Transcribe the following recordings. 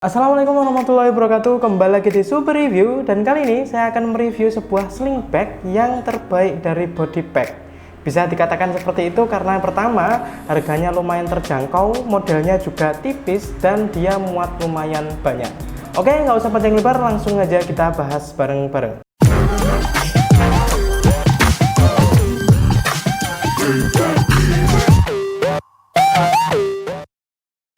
Assalamualaikum warahmatullahi wabarakatuh. Kembali lagi di Super Review, dan kali ini saya akan mereview sebuah sling bag yang terbaik dari body pack. Bisa dikatakan seperti itu karena pertama, harganya lumayan terjangkau, modelnya juga tipis, dan dia muat lumayan banyak. Oke, nggak usah panjang lebar, langsung aja kita bahas bareng-bareng.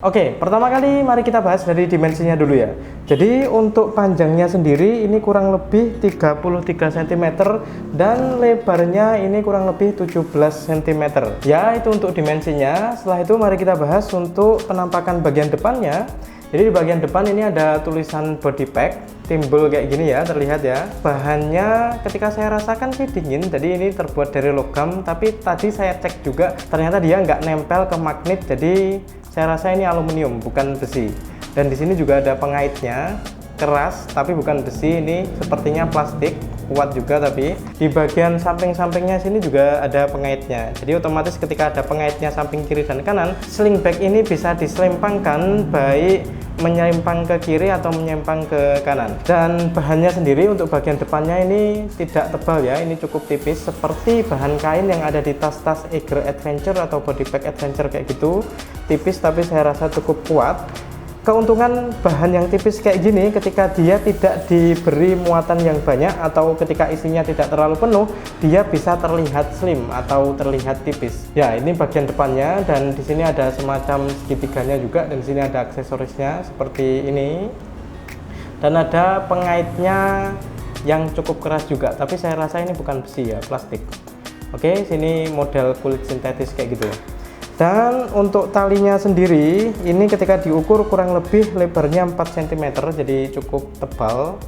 Oke, pertama kali mari kita bahas dari dimensinya dulu ya. Jadi untuk panjangnya sendiri ini kurang lebih 33 cm dan lebarnya ini kurang lebih 17 cm. Ya, itu untuk dimensinya. Setelah itu mari kita bahas untuk penampakan bagian depannya. Jadi di bagian depan ini ada tulisan body pack, timbul kayak gini ya, terlihat ya. Bahannya ketika saya rasakan sih dingin, jadi ini terbuat dari logam, tapi tadi saya cek juga ternyata dia nggak nempel ke magnet, jadi saya rasa ini aluminium bukan besi. Dan di sini juga ada pengaitnya, keras tapi bukan besi, ini sepertinya plastik, kuat juga. Tapi di bagian samping-sampingnya sini juga ada pengaitnya, jadi otomatis ketika ada pengaitnya samping kiri dan kanan, sling bag ini bisa diselempangkan baik menyimpang ke kiri atau menyimpang ke kanan. Dan bahannya sendiri untuk bagian depannya ini tidak tebal ya, ini cukup tipis seperti bahan kain yang ada di tas-tas Eiger Adventure atau body pack adventure kayak gitu, tipis tapi saya rasa cukup kuat. Keuntungan bahan yang tipis kayak gini, ketika dia tidak diberi muatan yang banyak atau ketika isinya tidak terlalu penuh, dia bisa terlihat slim atau terlihat tipis. Ya, ini bagian depannya, dan di sini ada semacam segitiganya juga, dan di sini ada aksesorisnya seperti ini. Dan ada pengaitnya yang cukup keras juga, tapi saya rasa ini bukan besi ya, plastik. Oke, sini model kulit sintetis kayak gitu. Dan untuk talinya sendiri ini ketika diukur kurang lebih lebarnya 4 cm, jadi cukup tebal.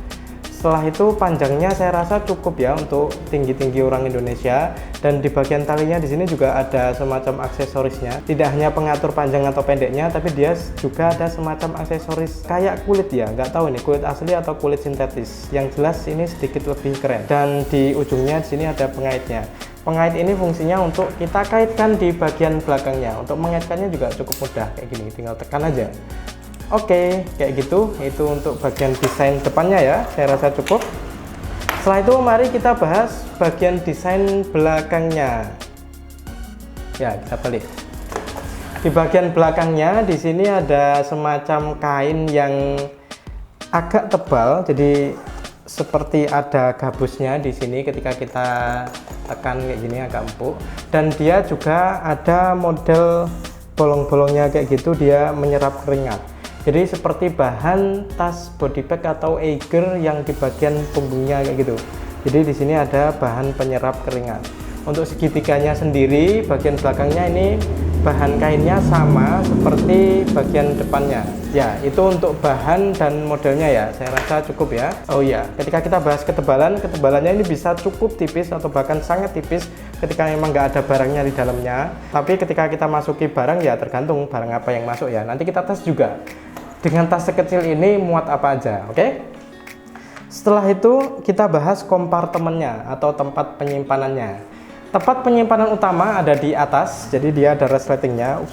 Setelah itu panjangnya saya rasa cukup ya untuk tinggi-tinggi orang Indonesia. Dan di bagian talinya di sini juga ada semacam aksesorisnya, tidak hanya pengatur panjang atau pendeknya, tapi dia juga ada semacam aksesoris kayak kulit ya, nggak tahu ini kulit asli atau kulit sintetis. Yang jelas ini sedikit lebih keren. Dan di ujungnya di sini ada pengaitnya. Pengait ini fungsinya untuk kita kaitkan di bagian belakangnya. Untuk mengaitkannya juga cukup mudah kayak gini, tinggal tekan aja. Oke, kayak gitu. Itu untuk bagian desain depannya ya, saya rasa cukup. Setelah itu mari kita bahas bagian desain belakangnya. Ya, kita balik. Di bagian belakangnya di sini ada semacam kain yang agak tebal, jadi seperti ada gabusnya di sini ketika kita tekan kayak gini, agak empuk. Dan dia juga ada model bolong-bolongnya kayak gitu, dia menyerap keringat. Jadi seperti bahan tas body pack atau Eiger yang di bagian punggungnya kayak gitu. Jadi di sini ada bahan penyerap keringat. Untuk segitiganya sendiri bagian belakangnya ini bahan kainnya sama seperti bagian depannya. Ya, itu untuk bahan dan modelnya ya, saya rasa cukup ya. Oh iya, ketika kita bahas ketebalan, ketebalannya ini bisa cukup tipis atau bahkan sangat tipis ketika memang nggak ada barangnya di dalamnya. Tapi ketika kita masuki barang ya tergantung barang apa yang masuk ya. Nanti kita tes juga. Dengan tas sekecil ini muat apa aja, oke? Setelah itu kita bahas kompartemennya atau tempat penyimpanannya. Tempat penyimpanan utama ada di atas, jadi dia ada resletingnya.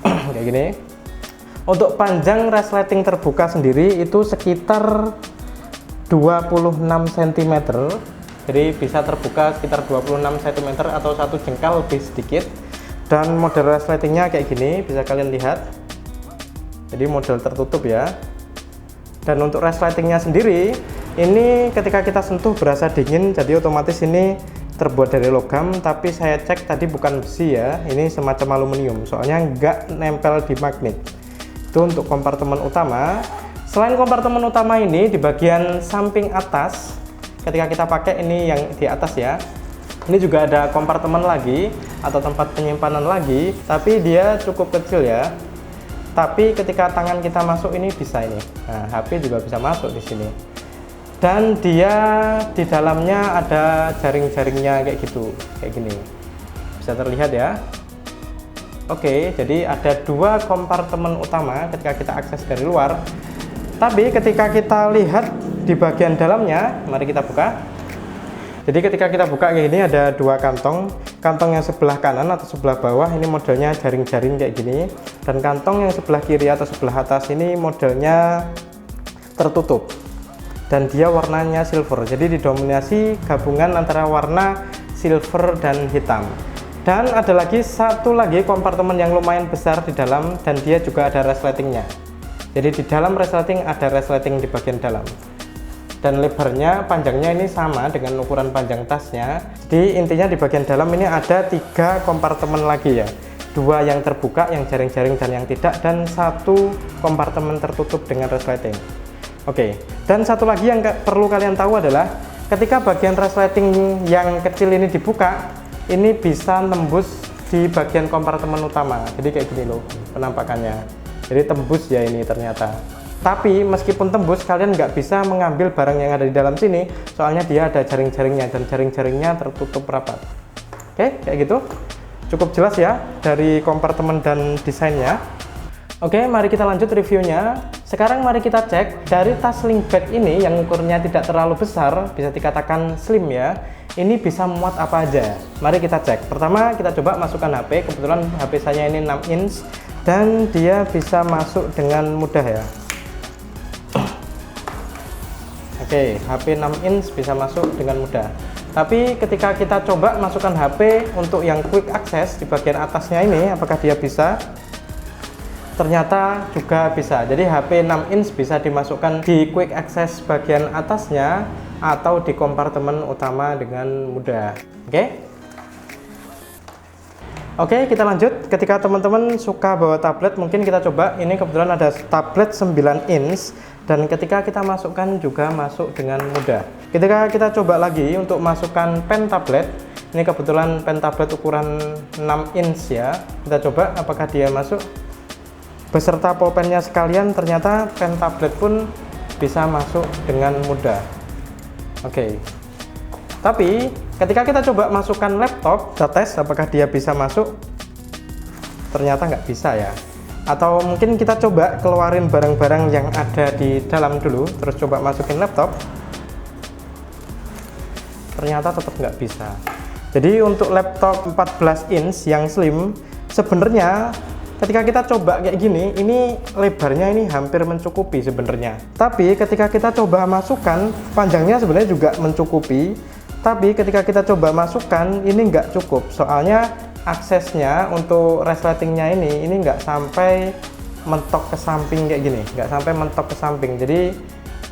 Kayak gini. Untuk panjang resleting terbuka sendiri itu sekitar 26 cm, jadi bisa terbuka sekitar 26 cm atau 1 jengkal lebih sedikit. Dan model resletingnya kayak gini, bisa kalian lihat, jadi model tertutup ya. Dan untuk resletingnya sendiri ini ketika kita sentuh berasa dingin, jadi otomatis ini terbuat dari logam, tapi saya cek tadi bukan besi ya, ini semacam aluminium, soalnya nggak nempel di magnet. Itu untuk kompartemen utama. Selain kompartemen utama ini, di bagian samping atas ketika kita pakai ini yang di atas ya, ini juga ada kompartemen lagi atau tempat penyimpanan lagi, tapi dia cukup kecil ya. Tapi ketika tangan kita masuk ini bisa ini, nah HP juga bisa masuk di sini. Dan dia di dalamnya ada jaring-jaringnya kayak gitu, kayak gini, bisa terlihat ya. Oke, jadi ada dua kompartemen utama ketika kita akses dari luar. Tapi ketika kita lihat di bagian dalamnya, mari kita buka. Jadi ketika kita buka kayak gini ada dua kantong. kantong yang sebelah kanan atau sebelah bawah ini modelnya jaring-jaring kayak gini, dan kantong yang sebelah kiri atau sebelah atas ini modelnya tertutup dan dia warnanya silver. Jadi didominasi gabungan antara warna silver dan hitam. Dan ada lagi satu lagi kompartemen yang lumayan besar di dalam, dan dia juga ada resletingnya. Jadi di dalam resleting ada resleting di bagian dalam. Dan lebarnya, panjangnya ini sama dengan ukuran panjang tasnya. Jadi intinya di bagian dalam ini ada 3 kompartemen lagi ya. 2 yang terbuka, yang jaring-jaring dan yang tidak, dan 1 kompartemen tertutup dengan resleting. Oke, dan satu lagi yang perlu kalian tahu adalah ketika bagian resleting yang kecil ini dibuka, ini bisa tembus di bagian kompartemen utama. Jadi kayak gini loh penampakannya. Jadi tembus ya ini ternyata. Tapi meskipun tembus, kalian nggak bisa mengambil barang yang ada di dalam sini, soalnya dia ada jaring-jaringnya, dan jaring-jaringnya tertutup rapat. Oke, kayak gitu. Cukup jelas ya dari kompartemen dan desainnya. Oke, mari kita lanjut reviewnya. Sekarang mari kita cek dari tas sling bag ini yang ukurnya tidak terlalu besar, bisa dikatakan slim ya. Ini bisa muat apa aja. Mari kita cek. Pertama kita coba masukkan HP. Kebetulan HP saya ini 6 inch dan dia bisa masuk dengan mudah ya. Oke, HP 6 inch bisa masuk dengan mudah. Tapi ketika kita coba masukkan HP untuk yang quick access di bagian atasnya ini, apakah dia bisa? Ternyata juga bisa. Jadi HP 6 inch bisa dimasukkan di quick access bagian atasnya atau di kompartemen utama dengan mudah. Oke, kita lanjut. Ketika teman-teman suka bawa tablet, mungkin kita coba. Ini kebetulan ada tablet 9 inch dan ketika kita masukkan juga masuk dengan mudah. Ketika kita coba lagi untuk masukkan pen tablet, ini kebetulan pen tablet ukuran 6 inch ya. Kita coba apakah dia masuk. Beserta pulpennya sekalian, ternyata pen tablet pun bisa masuk dengan mudah. Oke. Tapi ketika kita coba masukkan laptop, kita tes apakah dia bisa masuk. Ternyata nggak bisa ya. Atau mungkin kita coba keluarin barang-barang yang ada di dalam dulu, terus coba masukin laptop. Ternyata tetap nggak bisa. Jadi untuk laptop 14 inch yang slim, sebenarnya ketika kita coba kayak gini, ini lebarnya ini hampir mencukupi sebenarnya. Tapi ketika kita coba masukkan, panjangnya sebenarnya juga mencukupi. Tapi ketika kita coba masukkan, ini nggak cukup. Soalnya aksesnya untuk resletingnya ini nggak sampai mentok ke samping kayak gini. Nggak sampai mentok ke samping. Jadi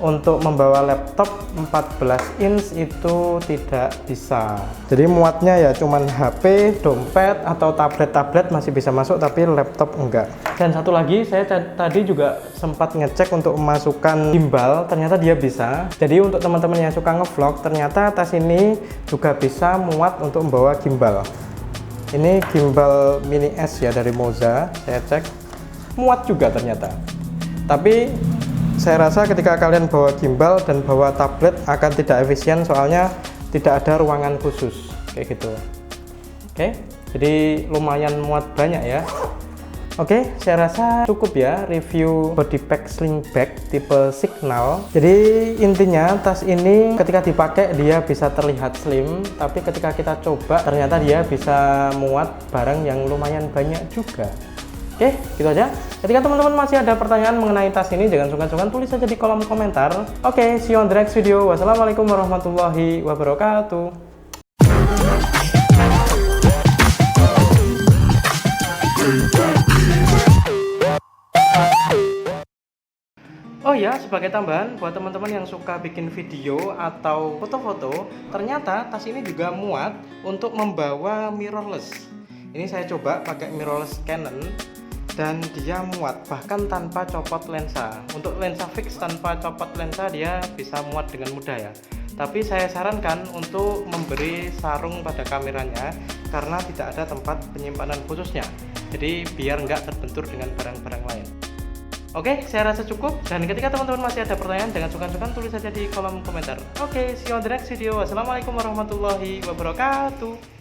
untuk membawa laptop 14 inch itu tidak bisa. Jadi muatnya ya cuman HP, dompet, atau tablet-tablet masih bisa masuk, tapi laptop enggak. Dan satu lagi, saya tadi juga sempat ngecek untuk memasukkan gimbal, ternyata dia bisa. Jadi untuk teman-teman yang suka ngevlog, ternyata tas ini juga bisa muat untuk membawa gimbal. Ini gimbal mini S ya dari Moza, saya cek muat juga ternyata. Tapi saya rasa ketika kalian bawa gimbal dan bawa tablet akan tidak efisien, soalnya tidak ada ruangan khusus kayak gitu. Oke, jadi lumayan muat banyak ya. Oke, saya rasa cukup ya review body pack sling bag tipe Signal. Jadi intinya tas ini ketika dipakai dia bisa terlihat slim, tapi ketika kita coba ternyata dia bisa muat barang yang lumayan banyak juga. Oke, gitu aja. Ketika teman-teman masih ada pertanyaan mengenai tas ini, jangan sungkan-sungkan tulis saja di kolom komentar. Oke, see you on the next video. Wassalamualaikum warahmatullahi wabarakatuh. Oh ya, sebagai tambahan buat teman-teman yang suka bikin video atau foto-foto, ternyata tas ini juga muat untuk membawa mirrorless. Ini saya coba pakai mirrorless Canon dan dia muat bahkan tanpa copot lensa. Untuk lensa fix tanpa copot lensa dia bisa muat dengan mudah ya. Tapi saya sarankan untuk memberi sarung pada kameranya karena tidak ada tempat penyimpanan khususnya. Jadi biar nggak terbentur dengan barang-barang lain. Oke, saya rasa cukup. Dan ketika teman-teman masih ada pertanyaan, jangan sungkan-sungkan tulis saja di kolom komentar. Oke, see you on the next video. Wassalamualaikum warahmatullahi wabarakatuh.